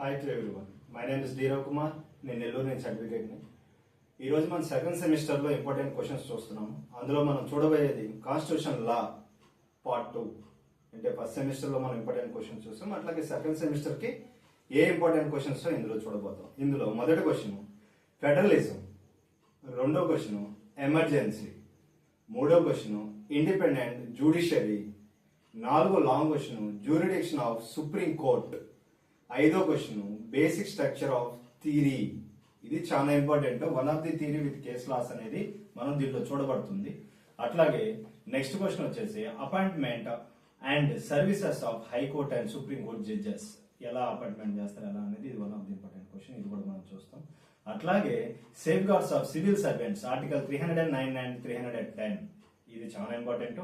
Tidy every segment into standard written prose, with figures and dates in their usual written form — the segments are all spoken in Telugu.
Hi to everyone. My name is D Ravikumar. నేను నెల్లూరు నుంచి సర్టిఫికేట్ని. ఈరోజు మనం సెకండ్ సెమిస్టర్లో ఇంపార్టెంట్ క్వశ్చన్స్ చూస్తున్నాము. అందులో మనం చూడబోయేది కాన్స్టిట్యూషన్ లా పార్ట్ 2. అంటే ఫస్ట్ సెమిస్టర్లో మనం ఇంపార్టెంట్ క్వశ్చన్స్ చూస్తాం, అట్లాగే సెకండ్ సెమిస్టర్కి ఏ ఇంపార్టెంట్ క్వశ్చన్స్ ఇందులో చూడబోతాం. ఇందులో మొదటి క్వశ్చన్ ఫెడరలిజం, రెండో క్వశ్చన్ ఎమర్జెన్సీ, మూడో క్వశ్చన్ ఇండిపెండెంట్ జ్యుడిషియరీ, నాలుగో long question jurisdiction of supreme court, ఐదో question basic structure of theory. ఇది చాలా important. One of the theory with case laws అనేది మనం దీంట్లో చూడబడుతుంది. అట్లాగే నెక్స్ట్ క్వశ్చన్ వచ్చేసి appointment and services of high court and supreme court judges, ఎలా అపాయింట్మెంట్ చేస్తారు ఎలా అనేది ఇది one of the important question. ఇది కూడా మనం చూస్తాం. అట్లాగే safe guards of civil servants article 309 and 310, ఇది చాలా ఇంపార్టెంట్.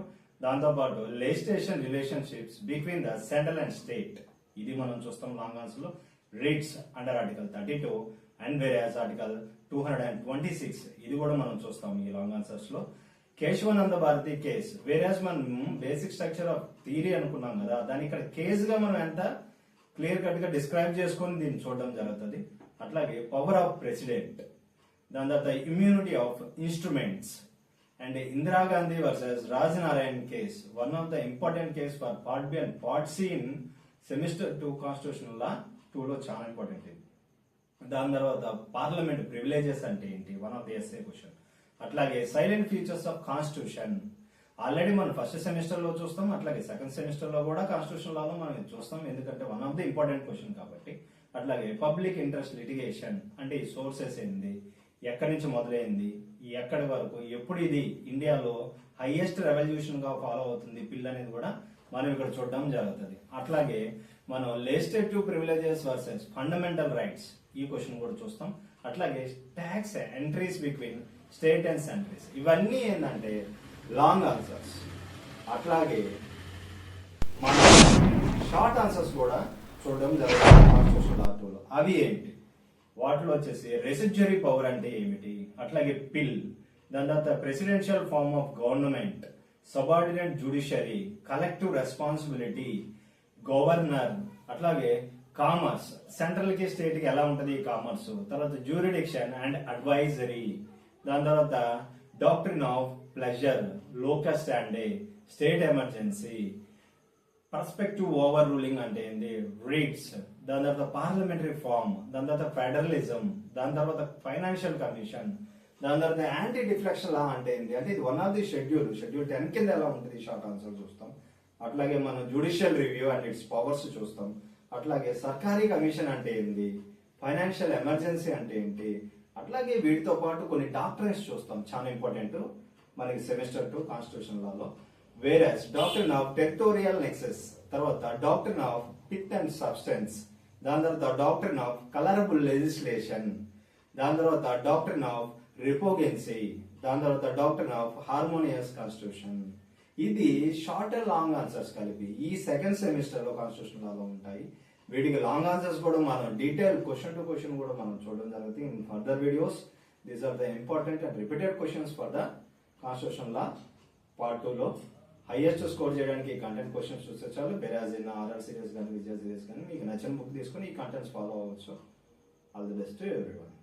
దాంతోపాటు legislation relationships between the central and state, ఇది మనం చూస్తాం లాంగ్ ఆన్సర్ లో. Rates under article 32 and various article 226, ఇది కూడా మనం చూస్తాం ఈ లాంగ్ ఆన్సర్స్ లో. కేశవానంద భారతి కేస్, వేరియస్ మనం బేసిక్ స్ట్రక్చర్ ఆఫ్ థియరీ అనుకున్నాం కదా, దాని ఇక్కడ కేస్ గా మనం ఎంత క్లియర్ కట్ గా డిస్క్రైబ్ చేసుకొని దీన్ని చూడడం జరుగుతుంది. అట్లాగే పవర్ ఆఫ్ ప్రెసిడెంట్, దాని తర్వాత immunity of instruments, and Indira Gandhi versus Rajnarayan case, one of the important case for part B and part C in semester 2 constitution law 2లో చాలా ఇంపార్టెంట్ ఇది. దాని తర్వాత పార్లమెంట్ ప్రివిలేజెస్ అంటే ఏంటి, one of the SA question. అట్లాగే silent features of constitution, already మనం ఫస్ట్ సెమిస్టర్ లో చూస్తాం, అట్లాగే సెకండ్ సెమిస్టర్ లో కూడా కాన్స్టిట్యూషన్ లాలో మనం చూస్తాం, ఎందుకంటే one of the important question కాబట్టి. అట్లాగే పబ్లిక్ ఇంట్రెస్ట్ లిటిగేషన్ అంటే ఈ సోర్సెస్ ఏంది, ఎక్కడి నుంచి మొదలైంది, ఎక్కడి వరకు, ఎప్పుడు ఇది ఇండియాలో హైయెస్ట్ రెవల్యూషన్ గా ఫాలో అవుతుంది బిల్ అనేది కూడా మనం ఇక్కడ చూడడం జరుగుతుంది. అట్లాగే మనం legislative privileges versus fundamental rights, ఈ క్వశ్చన్ కూడా చూస్తాం. అట్లాగే tax entries between state and centres, ఇవన్నీ ఏంటంటే లాంగ్ ఆన్సర్స్. అట్లాగే మనం షార్ట్ ఆన్సర్స్ కూడా చూడడం జరుగుతుంది. అవి ఏంటి, వాటిలో వచ్చేసి రెసిడ్యూరీ పవర్ అంటే ఏమిటి, అట్లాగే పిల్, దాని తర్వాత presidential form of government, subordinate judiciary, collective responsibility, governor, అట్లాగే కామర్స్, సెంట్రల్ కి స్టేట్ కి ఎలా ఉంటది కామర్స్, తర్వాత జ్యూరిడిక్షన్ అండ్ అడ్వైజరీ, దాని తర్వాత doctrine of pleasure, locus standi, state emergency, perspective over ruling అంటే ఏంది, రీట్స్, దాని తర్వాత పార్లమెంటరీ ఫార్మ్, దాని తర్వాత ఫెడరలిజం, దాని తర్వాత ఫైనాన్షియల్ కమిషన్, దాని తర్వాత యాంటీ డిఫ్లెక్షన్ లా అంటే ఏంటి, అంటే ఇది వన్ ఆఫ్ ది షెడ్యూల్ 10 కింద ఎలా ఉంటుంది షార్ట్ ఆన్సర్ చూస్తాం. అట్లాగే మనం judicial review and it's powers చూస్తాం. అట్లాగే సర్కారీ కమిషన్ అంటే ఏంటి, ఫైనాన్షియల్ ఎమర్జెన్సీ అంటే ఏంటి, అట్లాగే వీటితో పాటు కొన్ని డాక్టరీన్స్ చూస్తాం, చాలా ఇంపార్టెంట్ మనకి సెమిస్టర్ 2 కాన్స్టిట్యూషన్ లాలో. Various doctrine of territorial nexus, తర్వాత doctrine of pith and substance, దాని తర్వాత డాక్ట్రిన్ ఆఫ్ కలరబుల్ లెజిస్లేషన్, దాని తర్వాత డాక్ట్రిన్ ఆఫ్ రిపోగెన్సీ, దాని తర్వాత డాక్ట్రిన్ ఆఫ్ హార్మోనియస్ కాన్స్టిట్యూషన్. ఇది షార్ట్ అండ్ లాంగ్ ఆన్సర్స్ కలిపి ఈ సెకండ్ సెమిస్టర్ లో కాన్స్టిట్యూషన్ లాలో ఉంటాయి. వీటికి లాంగ్ ఆన్సర్స్ కూడా మనం డీటెయిల్ క్వశ్చన్ టు క్వశ్చన్ కూడా మనం చూడడం జరుగుతుంది in further videos. These are the important and repeated questions for the constitution law part 2 లో. హైయెస్ట్ స్కోర్ చేయడానికి ఈ కంటెంట్ క్వశ్చన్స్ చూస్తే చాలు. బెరాజ్ ఇన్ ఆర్ఆర్ సిరీస్ కానీ విజయ సిరీస్ కానీ మీకు నచ్చిన బుక్ తీసుకొని ఈ కంటెంట్స్ ఫాలో అవ్వచ్చు. All the best everyone.